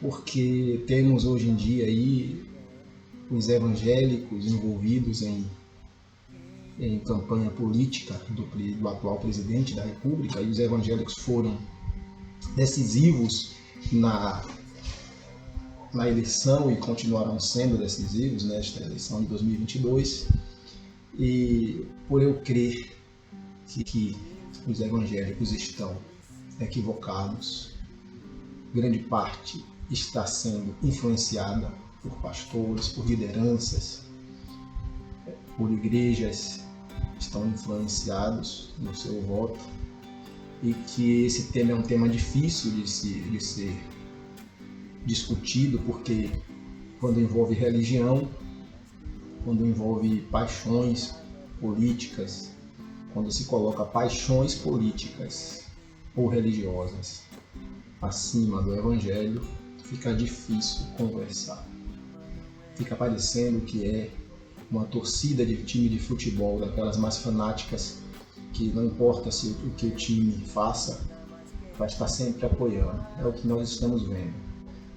porque temos hoje em dia aí os evangélicos envolvidos em campanha política do atual presidente da República, e os evangélicos foram decisivos na eleição e continuarão sendo decisivos nesta eleição de 2022, e por eu crer que os evangélicos estão equivocados, grande parte está sendo influenciada por pastores, por lideranças, por igrejas, estão influenciados no seu voto, e que esse tema é um tema difícil de ser discutido, porque quando envolve religião, quando envolve paixões políticas, quando se coloca paixões políticas ou religiosas acima do evangelho, fica difícil conversar. Fica parecendo que é uma torcida de time de futebol, daquelas mais fanáticas, que não importa o que o time faça, vai estar sempre apoiando. É o que nós estamos vendo.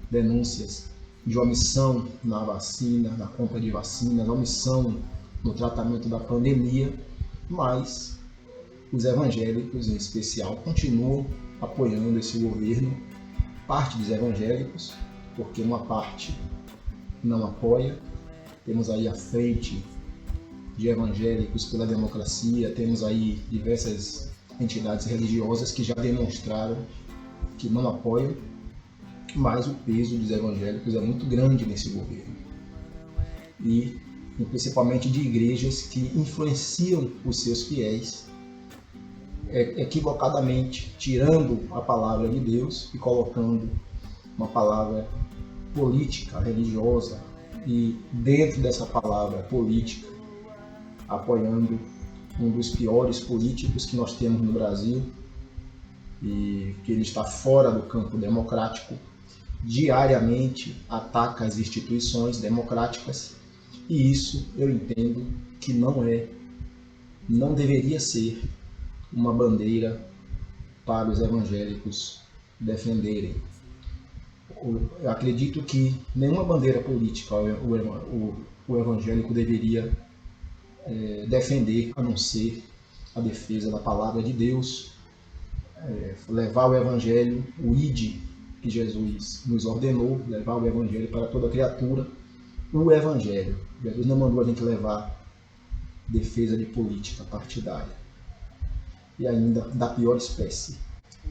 Denúncias de omissão na vacina, na compra de vacinas, omissão no tratamento da pandemia, mas os evangélicos, em especial, continuam apoiando esse governo. Parte dos evangélicos, porque uma parte não apoia. Temos aí a frente de evangélicos pela democracia, temos aí diversas entidades religiosas que já demonstraram que não apoiam, mas o peso dos evangélicos é muito grande nesse governo. E principalmente de igrejas que influenciam os seus fiéis equivocadamente, tirando a palavra de Deus e colocando uma palavra política, religiosa, e dentro dessa palavra política, apoiando um dos piores políticos que nós temos no Brasil, e que ele está fora do campo democrático, diariamente ataca as instituições democráticas, e isso eu entendo que não deveria ser uma bandeira para os evangélicos defenderem. Eu acredito que nenhuma bandeira política o evangélico deveria defender, a não ser a defesa da palavra de Deus, levar o evangelho, o ide que Jesus nos ordenou, levar o evangelho para toda criatura, o evangelho. Jesus não mandou a gente levar defesa de política partidária, e ainda da pior espécie.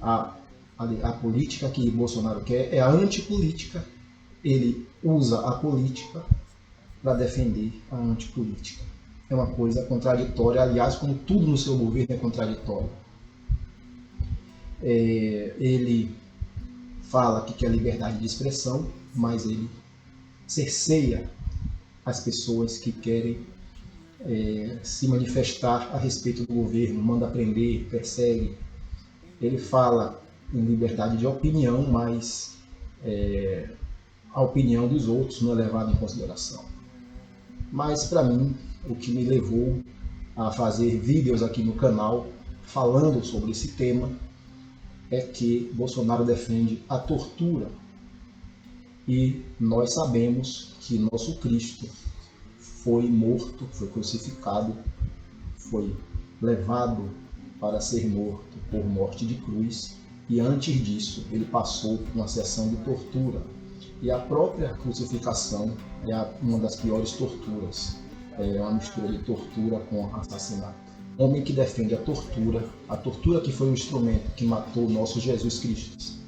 A política que Bolsonaro quer é a antipolítica. Ele usa a política para defender a antipolítica. É uma coisa contraditória, aliás, como tudo no seu governo é contraditório. Ele fala que quer liberdade de expressão, mas ele cerceia as pessoas que querem se manifestar a respeito do governo, manda prender, persegue. Ele fala em liberdade de opinião, mas a opinião dos outros não é levada em consideração. Mas, para mim, o que me levou a fazer vídeos aqui no canal falando sobre esse tema é que Bolsonaro defende a tortura. E nós sabemos que nosso Cristo foi morto, foi crucificado, foi levado para ser morto por morte de cruz, e antes disso ele passou por uma sessão de tortura. E a própria crucificação é uma das piores torturas, é uma mistura de tortura com assassinato. Homem que defende a tortura que foi o instrumento que matou o nosso Jesus Cristo,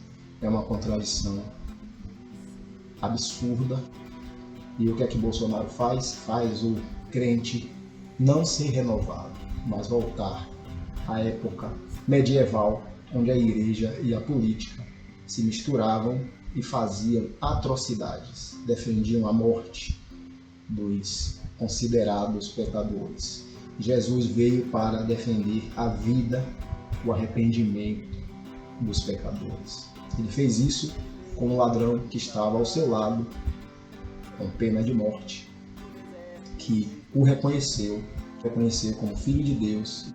é uma contradição absurda. E o que é que Bolsonaro faz? Faz o crente não ser renovado, mas voltar à época medieval, onde a igreja e a política se misturavam e faziam atrocidades, defendiam a morte dos considerados pecadores. Jesus veio para defender a vida, o arrependimento dos pecadores. Ele fez isso com um ladrão que estava ao seu lado, com pena de morte, que o reconheceu como Filho de Deus,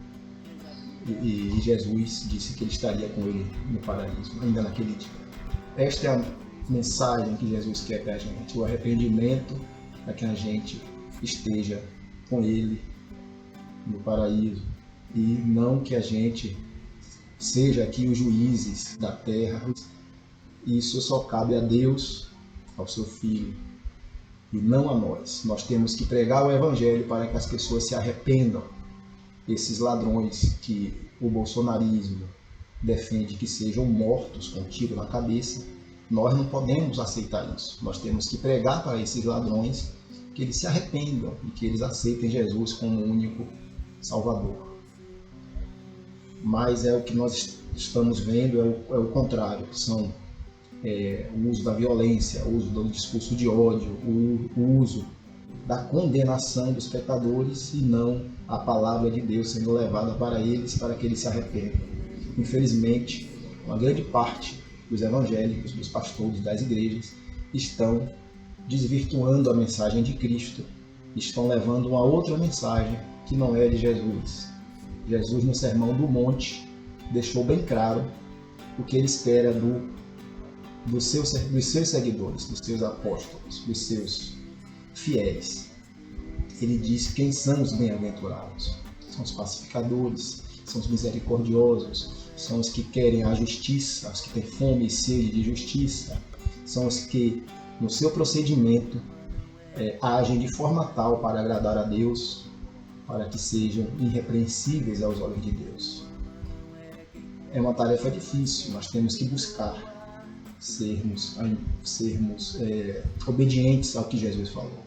e Jesus disse que ele estaria com ele no paraíso, ainda naquele dia. Esta mensagem que Jesus quer para a gente, o arrependimento para que a gente esteja com Ele no paraíso e não que a gente seja aqui os juízes da terra. Isso só cabe a Deus, ao seu Filho, e não a nós. Nós temos que pregar o Evangelho para que as pessoas se arrependam. Esses ladrões que o bolsonarismo defende que sejam mortos com um tiro na cabeça, nós não podemos aceitar isso. Nós temos que pregar para esses ladrões que eles se arrependam e que eles aceitem Jesus como o único Salvador. Mas é o que nós estamos vendo, é o contrário. São o uso da violência, o uso do discurso de ódio, o uso da condenação dos pecadores e não a palavra de Deus sendo levada para eles, para que eles se arrependam. Infelizmente, uma grande parte dos evangélicos, dos pastores, das igrejas, estão desvirtuando a mensagem de Cristo, estão levando uma outra mensagem que não é de Jesus. Jesus, no Sermão do Monte, deixou bem claro o que ele espera dos seus seguidores, dos seus apóstolos, dos seus fiéis. Ele diz quem são os bem-aventurados. São os pacificadores, são os misericordiosos, são os que querem a justiça, os que têm fome e sede de justiça, são os que, no seu procedimento, agem de forma tal para agradar a Deus, para que sejam irrepreensíveis aos olhos de Deus. É uma tarefa difícil, nós temos que buscar sermos obedientes ao que Jesus falou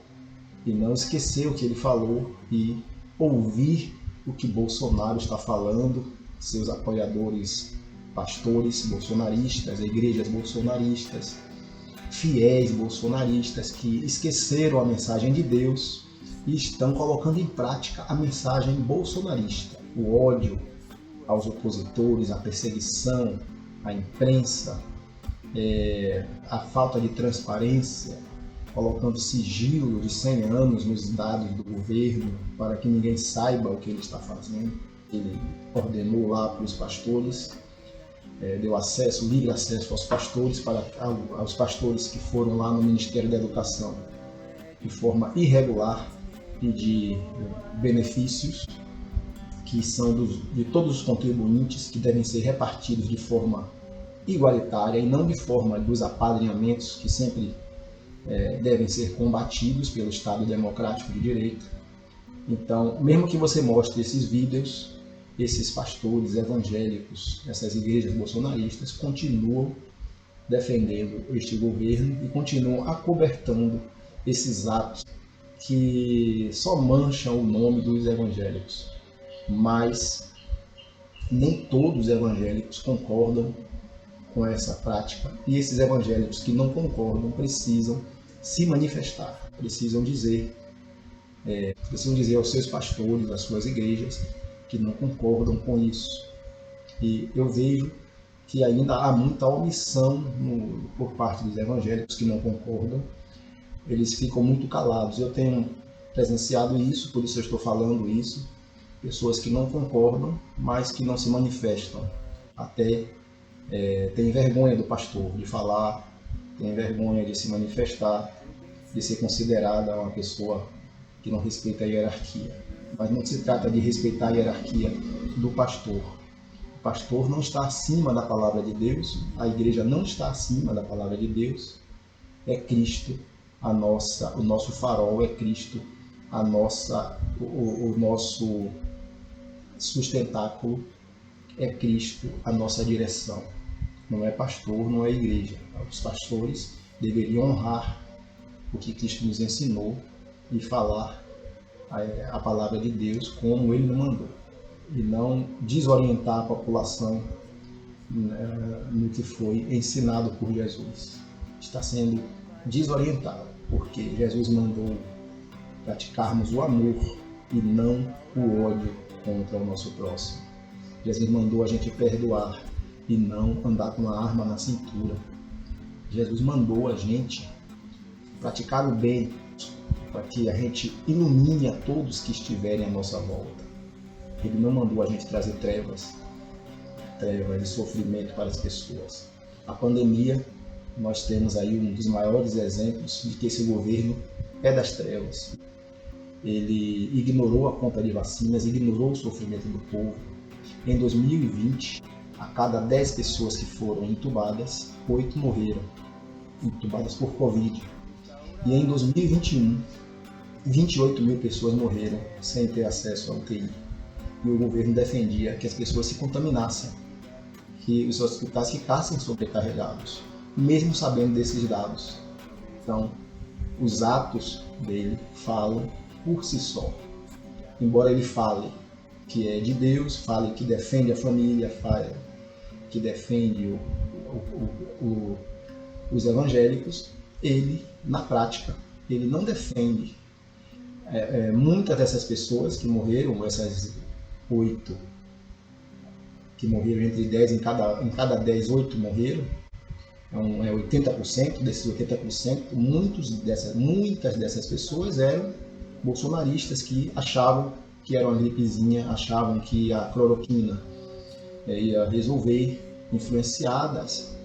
e não esquecer o que ele falou e ouvir o que Bolsonaro está falando, seus apoiadores, pastores bolsonaristas, igrejas bolsonaristas, fiéis bolsonaristas que esqueceram a mensagem de Deus e estão colocando em prática a mensagem bolsonarista, o ódio aos opositores, a perseguição, a imprensa, a falta de transparência, colocando sigilo de 100 anos nos dados do governo para que ninguém saiba o que ele está fazendo. Ele ordenou lá para os pastores, deu livre acesso aos pastores que foram lá no Ministério da Educação de forma irregular, pedir benefícios que são de todos os contribuintes, que devem ser repartidos de forma igualitária e não de forma dos apadrinhamentos que sempre devem ser combatidos pelo Estado Democrático de Direito. Então, mesmo que você mostre esses vídeos, esses pastores evangélicos, essas igrejas bolsonaristas continuam defendendo este governo e continuam acobertando esses atos que só mancham o nome dos evangélicos. Mas nem todos os evangélicos concordam com essa prática e esses evangélicos que não concordam precisam se manifestar, precisam dizer aos seus pastores, às suas igrejas, que não concordam com isso. E eu vejo que ainda há muita omissão por parte dos evangélicos que não concordam. Eles ficam muito calados. Eu tenho presenciado isso, por isso eu estou falando isso. Pessoas que não concordam, mas que não se manifestam. Até têm vergonha do pastor de falar, têm vergonha de se manifestar, de ser considerada uma pessoa que não respeita a hierarquia. Mas não se trata de respeitar a hierarquia do pastor. O pastor não está acima da palavra de Deus, a igreja não está acima da palavra de Deus. É Cristo o nosso farol, é Cristo o nosso sustentáculo, é Cristo a nossa direção. Não é pastor, não é igreja. Os pastores deveriam honrar o que Cristo nos ensinou e falar a palavra de Deus como Ele nos mandou, e não desorientar a população no que foi ensinado por Jesus. Está sendo desorientado, porque Jesus mandou praticarmos o amor e não o ódio contra o nosso próximo. Jesus mandou a gente perdoar e não andar com uma arma na cintura. Jesus mandou a gente praticar o bem para que a gente ilumine a todos que estiverem à nossa volta. Ele não mandou a gente trazer trevas e sofrimento para as pessoas. A pandemia nós temos aí um dos maiores exemplos de que esse governo é das trevas. Ele ignorou a compra de vacinas, ignorou o sofrimento do povo. Em 2020, a cada 10 pessoas que foram entubadas, 8 morreram, entubadas por Covid. E em 2021, 28 mil pessoas morreram sem ter acesso à UTI. E o governo defendia que as pessoas se contaminassem, que os hospitais ficassem sobrecarregados, mesmo sabendo desses dados. Então, os atos dele falam por si só. Embora ele fale que é de Deus, fale que defende a família, fale que defende os evangélicos, ele, na prática, ele não defende. Muitas dessas pessoas que morreram, essas 8, que morreram entre 10, em cada 10, 8 morreram, 80%, desses 80%, muitas dessas pessoas eram bolsonaristas que achavam que era uma gripezinha, achavam que a cloroquina ia resolver, influenciadas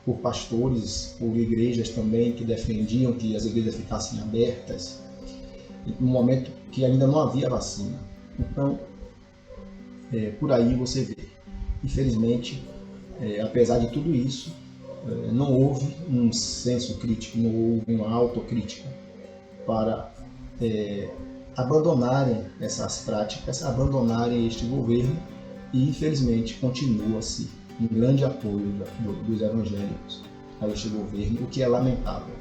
por pastores, por igrejas também que defendiam que as igrejas ficassem abertas, no momento que ainda não havia vacina. Então, por aí você vê. Infelizmente, apesar de tudo isso, não houve um senso crítico, não houve uma autocrítica para abandonarem essas práticas, abandonarem este governo, e infelizmente continua-se um grande apoio dos evangélicos a este governo, o que é lamentável.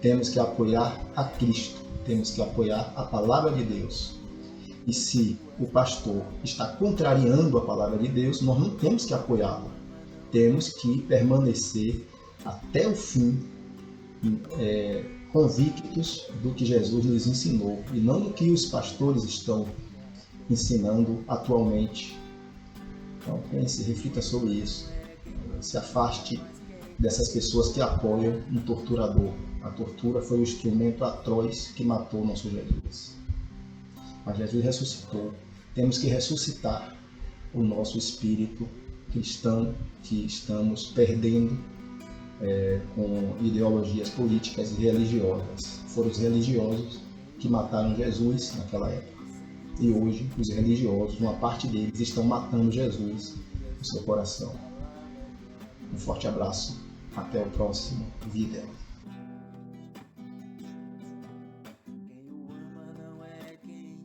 Temos que apoiar a Cristo, temos que apoiar a palavra de Deus. E se o pastor está contrariando a palavra de Deus, nós não temos que apoiá-lo. Temos que permanecer até o fim, convictos do que Jesus nos ensinou e não do que os pastores estão ensinando atualmente. Então pense, reflita sobre isso. Se afaste dessas pessoas que apoiam um torturador. A tortura foi o instrumento atroz que matou nosso Jesus. Mas Jesus ressuscitou. Temos que ressuscitar o nosso espírito cristão que estamos perdendo com ideologias políticas e religiosas. Foram os religiosos que mataram Jesus naquela época. E hoje os religiosos, uma parte deles, estão matando Jesus no seu coração. Um forte abraço. Até o próximo vídeo.